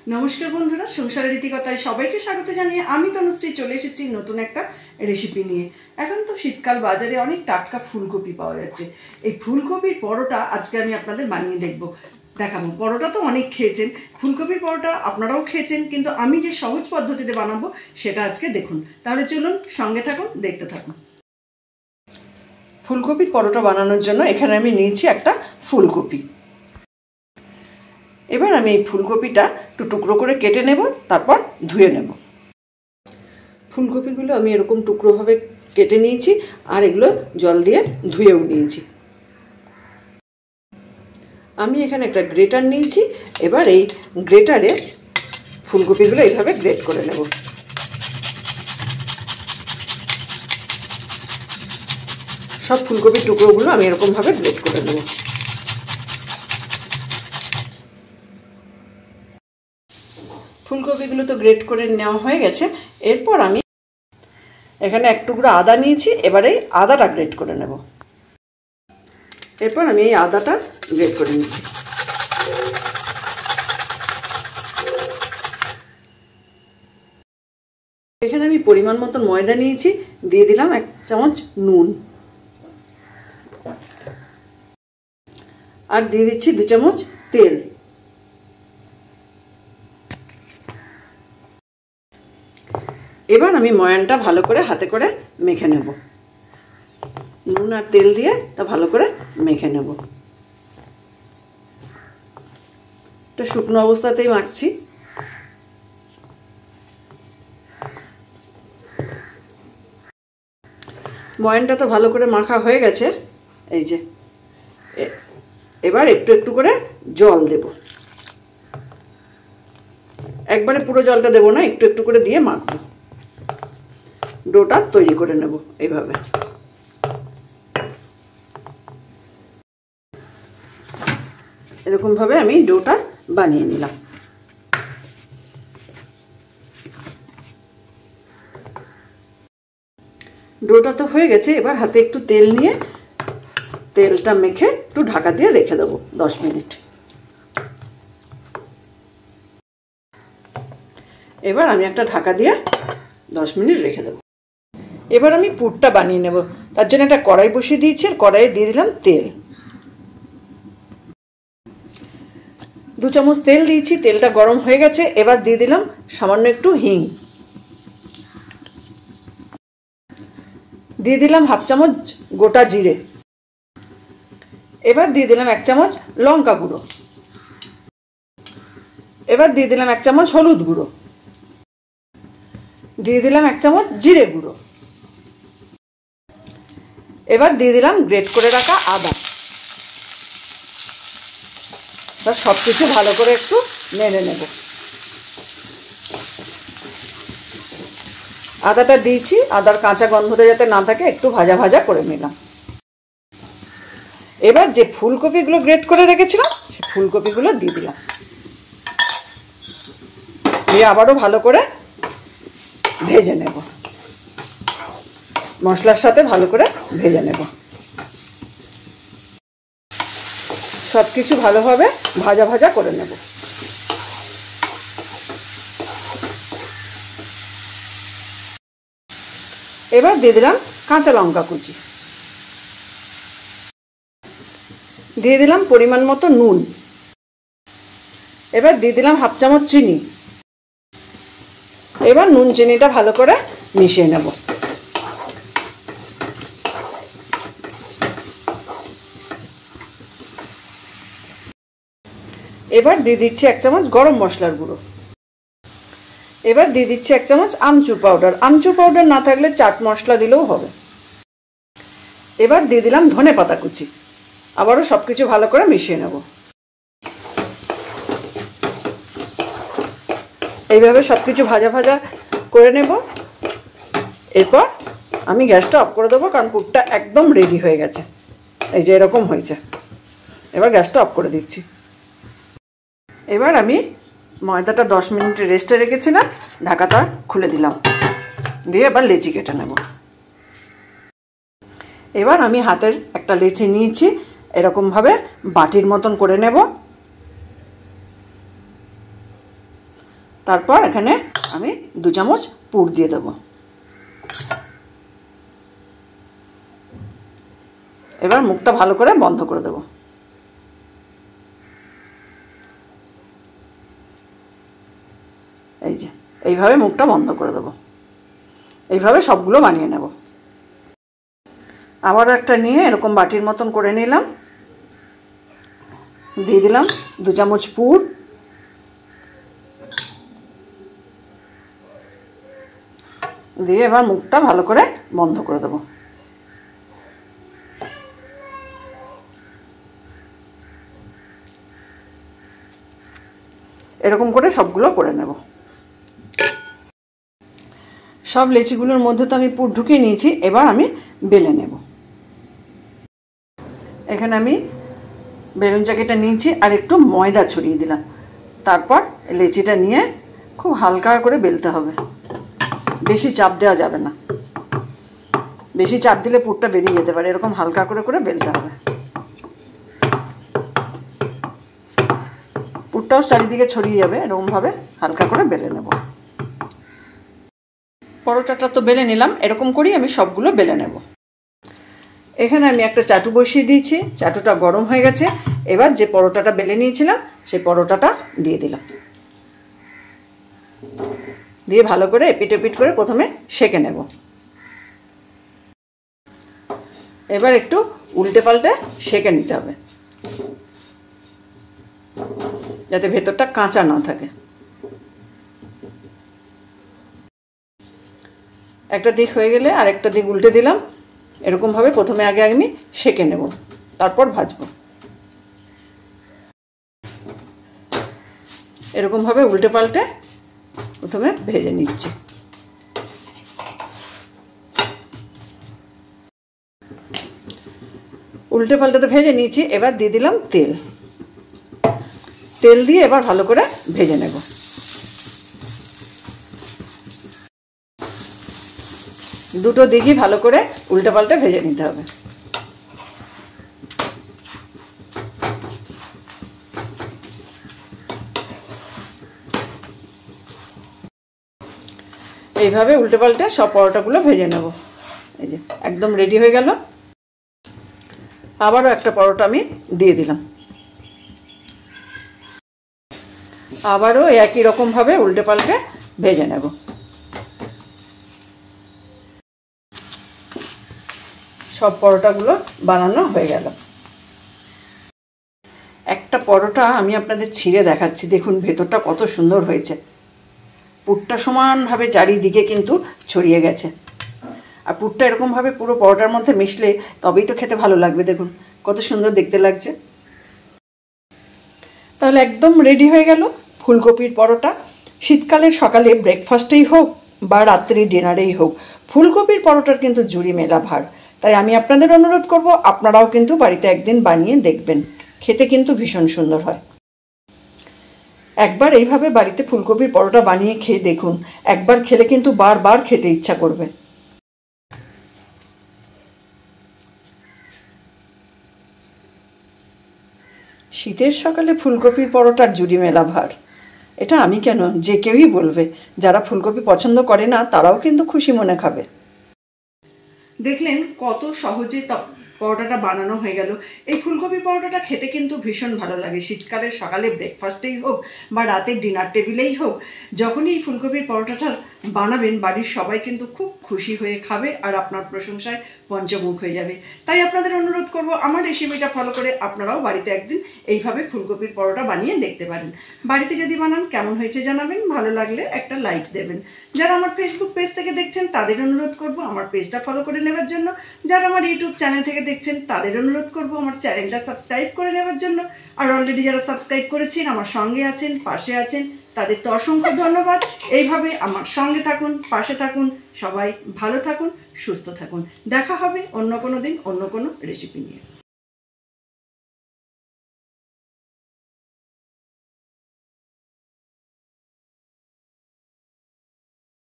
नमस्कार बंधुरा संसारेर रीतिकथाय सबाइके स्वागत जानिए आमी तनुश्री चले एसेछि नतून एकटा रेसिपि निये। एखन तो शीतकाल बाजारे अनेक टाटका फुलकपि पाওয়া যাচ্ছে। এই ফুলকপির পরোটা আজকে আমি আপনাদের বানিয়ে দেখাবো। পরোটা তো অনেক খেয়েছেন, ফুলকপির পরোটা আপনারাও খেয়েছেন, কিন্তু আমি যে সহজ পদ্ধতিতে বানাবো সেটা আজকে দেখুন। তাহলে চলুন সঙ্গে থাকুন, দেখতে থাকুন। ফুলকপির পরোটা বানানোর জন্য এখানে আমি নিয়েছি একটা ফুলকপি। এবার আমি এই ফুলকপিটা একটু টুকরো করে কেটে নেব, তারপর ধুয়ে নেব। ফুলকপিগুলো আমি এরকম টুকরোভাবে কেটে নিয়েছি আর এগুলো জল দিয়ে ধুয়েও নিয়েছি। আমি এখানে একটা গ্রেটার নিয়েছি, এবার এই গ্রেটারে ফুলকপিগুলো এইভাবে গ্রেট করে নেব। সব ফুলকপির টুকরোগুলো আমি এরকমভাবে গ্রেট করে নেব। ফুলকপিগুলো তো গ্রেট করে নেওয়া হয়ে গেছে। এরপর আমি এখানে এক টুকরো আদা নিয়েছি, এবারে এই আদাটা গ্রেট করে নেব। এরপর আমি এই আদাটা গ্রেট করে নিচ্ছি। এখানে আমি পরিমাণ মতন ময়দা নিয়েছি, দিয়ে দিলাম 1 চামচ নুন, আর দিয়ে দিচ্ছি 2 চামচ তেল। এবার আমি ময়ানটা ভালো করে হাতে করে মেখে নেব। নুন আর তেল দিয়ে তা ভালো করে মেখে নেব। এটা শুকনো অবস্থাতেই মাখছি। ময়ানটা তো ভালো করে মাখা হয়ে গেছে। এই যে এবার একটু একটু করে জল দেব। একবারে পুরো জলটা দেব না, একটু একটু করে দিয়ে মাখবো। ডোটা তৈরি করে নেব এইভাবে। এরকম ভাবে আমি ডোটা বানিয়ে নিলাম। ডোটা তো হয়ে গেছে। এবার হাতে একটু তেল নিয়ে তেলটা মেখে একটু ঢাকা দিয়ে রেখে দেবো 10 মিনিট। এবার আমি একটা ঢাকা দিয়ে 10 মিনিট রেখে দেবো। এবার আমি পুরটা বানিয়ে নেব। তার জন্য একটা কড়াই বসিয়ে দিয়েছি, আর কড়াইয়ে দিয়ে দিলাম তেল। 2 চামচ তেল দিয়েছি, তেলটা গরম হয়ে গেছে। এবার দিয়ে দিলাম সামান্য একটু হিং, দিয়ে দিলাম 1/2 চামচ গোটা জিরে, এবার দিয়ে দিলাম 1 চামচ লঙ্কা গুঁড়ো, এবার দিয়ে দিলাম 1 চামচ হলুদ গুঁড়ো, দিয়ে দিলাম 1 চামচ জিরে গুঁড়ো, এবার দিয়ে দিলাম গ্রেট করে রাখা আদা। সব কিছু ভালো করে একটু নেড়ে নেব। আদাটা দিয়েছি, আদার কাঁচা গন্ধটা যাতে না থাকে একটু ভাজা ভাজা করে নিলাম। এবার যে ফুলকপিগুলো গ্রেট করে রেখেছিলাম সেই ফুলকপিগুলো দিয়ে দিলাম, দিয়ে আবারও ভালো করে ভেজে নেব। মশলার সাথে ভালো করে ভেজে নেব। সব কিছু ভালোভাবে ভাজা ভাজা করে নেব। এবার দিয়ে দিলাম কাঁচা লঙ্কা কুচি, দিয়ে দিলাম পরিমাণ মতো নুন, এবার দিয়ে দিলাম 1/2 চামচ চিনি। এবার নুন চিনিটা ভালো করে মিশিয়ে নেব। এবার দিয়ে দিচ্ছি 1 চামচ গরম মশলার গুঁড়ো, এবার দিয়ে দিচ্ছি 1 চামচ আমচুর পাউডার। আমচুর পাউডার না থাকলে চাট মশলা দিলেও হবে। এবার দিয়ে দিলাম ধনে পাতা কুচি। আবারও সবকিছু ভালো করে মিশিয়ে নেব। এইভাবে সবকিছু ভাজা ভাজা করে নেব। এরপর আমি গ্যাসটা অফ করে দেবো, কারণ পুরটা একদম রেডি হয়ে গেছে। এই যে এরকম হয়েছে। এবার গ্যাসটা অফ করে দিচ্ছি। এবার আমি ময়দাটা 10 মিনিট রেস্টে রেখেছিলাম, ঢাকাটা খুলে দিলাম, দিয়ে এবার লেচি কেটে নেব। এবার আমি হাতের একটা লেচি নিয়েছি, এরকমভাবে বাটির মতন করে নেব। তারপর এখানে আমি 2 চামচ পুর দিয়ে দেবো। এবার মুখটা ভালো করে বন্ধ করে দেবো। এই যে এইভাবে মুখটা বন্ধ করে দেবো। এইভাবে সবগুলো বানিয়ে নেব। আবারও একটা নিয়ে এরকম বাটির মতন করে নিলাম, দিয়ে দিলাম 2 চামচ পুর, দিয়ে এবার মুখটা ভালো করে বন্ধ করে দেবো। এরকম করে সবগুলো করে নেব। সব লেচিগুলোর মধ্যে তো আমি পুর ঢুকিয়ে নিয়েছি, এবার আমি বেলে নেব। এখানে আমি বেলুন চাকিটা নিয়েছি আর একটু ময়দা ছড়িয়ে দিলাম। তারপর লেচিটা নিয়ে খুব হালকা করে বেলতে হবে, বেশি চাপ দেওয়া যাবে না। বেশি চাপ দিলে পুরটা বেরিয়ে যেতে পারে। এরকম হালকা করে করে বেলতে হবে। পুরটাও চারিদিকে ছড়িয়ে যাবে, এরকমভাবে হালকা করে বেলে নেব। পরোটাটা তো বেলে নিলাম, এরকম করেই আমি সবগুলো বেলে নেব। এখানে আমি একটা চাটু বসিয়ে দিয়েছি, চাটুটা গরম হয়ে গেছে। এবার যে পরোটাটা বেলে নিয়েছিলাম সেই পরোটাটা দিয়ে দিলাম, দিয়ে ভালো করে এপিট ওপিট করে প্রথমে সেঁকে নেব। এবার একটু উল্টে পাল্টে সেঁকে নিতে হবে, যাতে ভেতরটা কাঁচা না থাকে। একটা দিক হয়ে গেলে আরেকটা দিক উল্টে দিলাম। এরকমভাবে প্রথমে আগে আমি সেঁকে নেব, তারপর ভাজবো। এরকমভাবে উল্টে পাল্টে প্রথমে ভেজে নিচ্ছি। উল্টে পাল্টাতে ভেজে নিয়েছি। এবার দিয়ে দিলাম তেল। তেল দিয়ে এবার ভালো করে ভেজে নেব। দুটো দিকই ভালো করে উল্টে পাল্টে ভেজে নিতে হবে। এইভাবে উল্টে পাল্টে সব পরোটাগুলো ভেজে নেব। এই যে একদম রেডি হয়ে গেল। আবারও একটা পরোটা আমি দিয়ে দিলাম। আবারও একই রকমভাবে উল্টে পাল্টে ভেজে নেব। সব পরোটাগুলো বানানো হয়ে গেল। একটা পরোটা আমি আপনাদের ছিঁড়ে দেখাচ্ছি, দেখুন ভেতরটা কত সুন্দর হয়েছে। পুরটা সমানভাবে চারিদিকে কিন্তু ছড়িয়ে গেছে। আর পুরটা এরকমভাবে পুরো পরোটার মধ্যে মিশলে তবেই তো খেতে ভালো লাগবে। দেখুন কত সুন্দর দেখতে লাগছে। তাহলে একদম রেডি হয়ে গেল ফুলকপির পরোটা। শীতকালের সকালে ব্রেকফাস্টেই হোক বা রাত্রি ডিনারেই হোক, ফুলকপির পরোটার কিন্তু জুড়ি মেলা ভার। তাই আমি আপনাদের অনুরোধ করব, আপনারাও কিন্তু বাড়িতে একদিন বানিয়ে দেখবেন। খেতে কিন্তু ভীষণ সুন্দর হয়। একবার এইভাবে বাড়িতে ফুলকপির পরোটা বানিয়ে খেয়ে দেখুন, একবার খেলে কিন্তু বারবার খেতে ইচ্ছা করবে। শীতের সকালে ফুলকপির পরোটার জুড়ি মেলা ভার, এটা আমি কেন, যে কেউই বলবে। যারা ফুলকপি পছন্দ করে না তারাও কিন্তু খুশি মনে খাবে। দেখলেন কত সহজে পরোটাটা বানানো হয়ে গেল। এই ফুলকপি পরোটাটা খেতে কিন্তু ভীষণ ভালো লাগে। শীতকালের সকালে ব্রেকফাস্টেই হোক বা রাতের ডিনার টেবিলেই হোক, যখনই এই ফুলকপির পরোটাটা বানাবেন বাড়ির সবাই কিন্তু খুব খুশি হয়ে খাবে আর আপনার প্রশংসায় পঞ্চমুখ হয়ে যাবে। তাই আপনাদের অনুরোধ করব, আমার রেসিপিটা ফলো করে আপনারাও বাড়িতে একদিন এইভাবে ফুলকপির পরোটা বানিয়ে দেখতে পারেন। বাড়িতে যদি বানান কেমন হয়েছে জানাবেন, ভালো লাগলে একটা লাইক দেবেন। যারা আমার ফেসবুক পেজ থেকে দেখছেন তাদের অনুরোধ করব আমার পেজটা ফলো করে নেওয়ার জন্য। যারা আমার ইউটিউব চ্যানেল থেকে দেখছেন তাদের অনুরোধ করব আমার চ্যানেলটা সাবস্ক্রাইব করে নেওয়ার জন্য। আর অলরেডি যারা সাবস্ক্রাইব করেছেন, আমার সঙ্গে আছেন, পাশে আছেন, তাদের তো অসংখ্য ধন্যবাদ। এইভাবে আমার সঙ্গে থাকুন, পাশে থাকুন। সবাই ভালো থাকুন, সুস্থ থাকুন। দেখা হবে অন্য কোনো দিন অন্য কোনো রেসিপি নিয়ে।